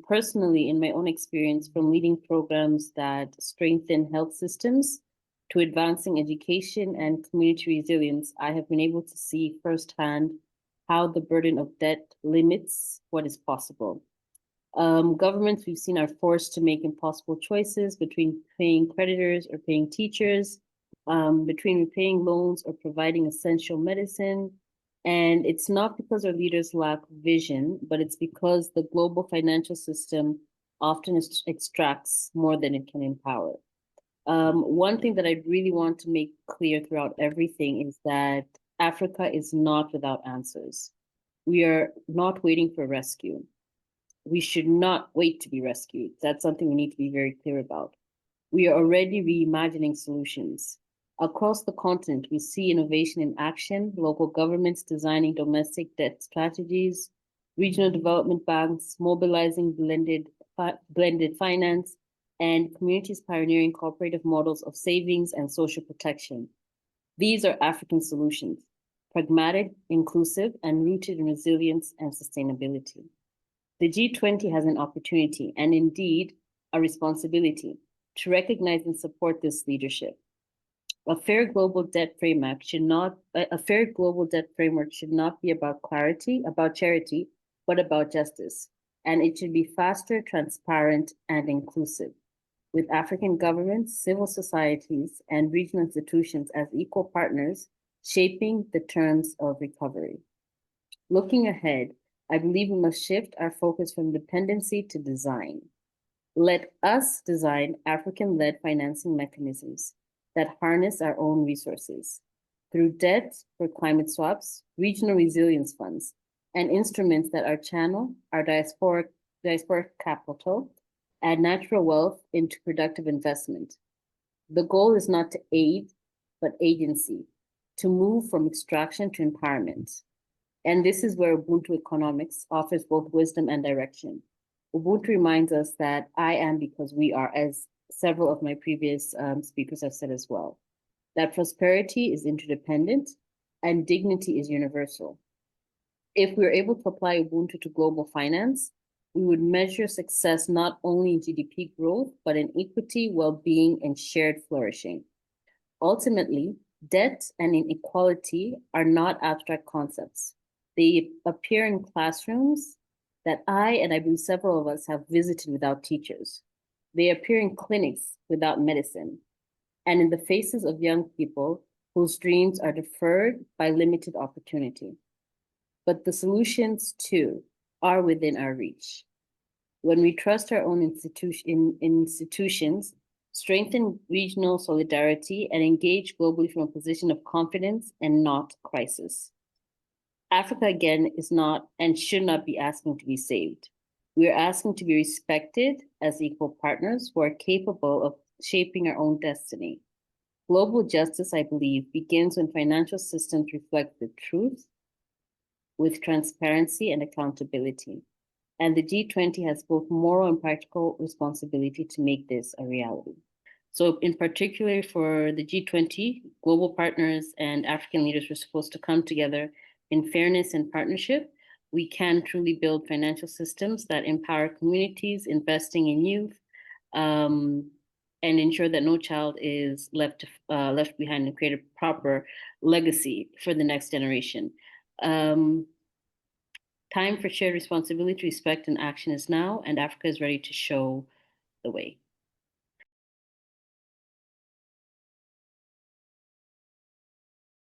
personally, in my own experience, from leading programs that strengthen health systems to advancing education and community resilience, I have been able to see firsthand how the burden of debt limits what is possible. Governments we've seen are forced to make impossible choices between paying creditors or paying teachers, between repaying loans or providing essential medicine. And it's not because our leaders lack vision, but it's because the global financial system often extracts more than it can empower. One thing that I really want to make clear throughout everything is that Africa is not without answers. We are not waiting for rescue. We should not wait to be rescued. That's something we need to be very clear about. We are already reimagining solutions. Across the continent, we see innovation in action, local governments designing domestic debt strategies, regional development banks mobilizing blended finance, and communities pioneering cooperative models of savings and social protection. These are African solutions, pragmatic, inclusive, and rooted in resilience and sustainability. The G20 has an opportunity, and indeed a responsibility, to recognize and support this leadership. A fair global debt framework should not be about charity, but about justice. And it should be faster, transparent, and inclusive, with African governments, civil societies, and regional institutions as equal partners shaping the terms of recovery. Looking ahead, I believe we must shift our focus from dependency to design. Let us design African-led financing mechanisms that harness our own resources through debt for climate swaps, regional resilience funds, and instruments that are channel our diasporic capital and natural wealth into productive investment. The goal is not to aid, but agency, to move from extraction to empowerment. And this is where Ubuntu economics offers both wisdom and direction. Ubuntu reminds us that I am because we are, as several of my previous speakers have said as well, that prosperity is interdependent and dignity is universal. If we're able to apply Ubuntu to global finance, we would measure success not only in GDP growth, but in equity, well-being, and shared flourishing. Ultimately, debt and inequality are not abstract concepts. They appear in classrooms that I believe several of us have visited without teachers. They appear in clinics without medicine, and in the faces of young people whose dreams are deferred by limited opportunity. But the solutions, too, are within our reach. When we trust our own institutions, strengthen regional solidarity, and engage globally from a position of confidence and not crisis. Africa, again, is not and should not be asking to be saved. We are asking to be respected as equal partners who are capable of shaping our own destiny. Global justice, I believe, begins when financial systems reflect the truth with transparency and accountability. And the G20 has both moral and practical responsibility to make this a reality. So in particular for the G20, global partners and African leaders were supposed to come together in fairness and partnership. We can truly build financial systems that empower communities, investing in youth, and ensure that no child is left behind, and create a proper legacy for the next generation. Time for shared responsibility, respect, and action is now, and Africa is ready to show the way.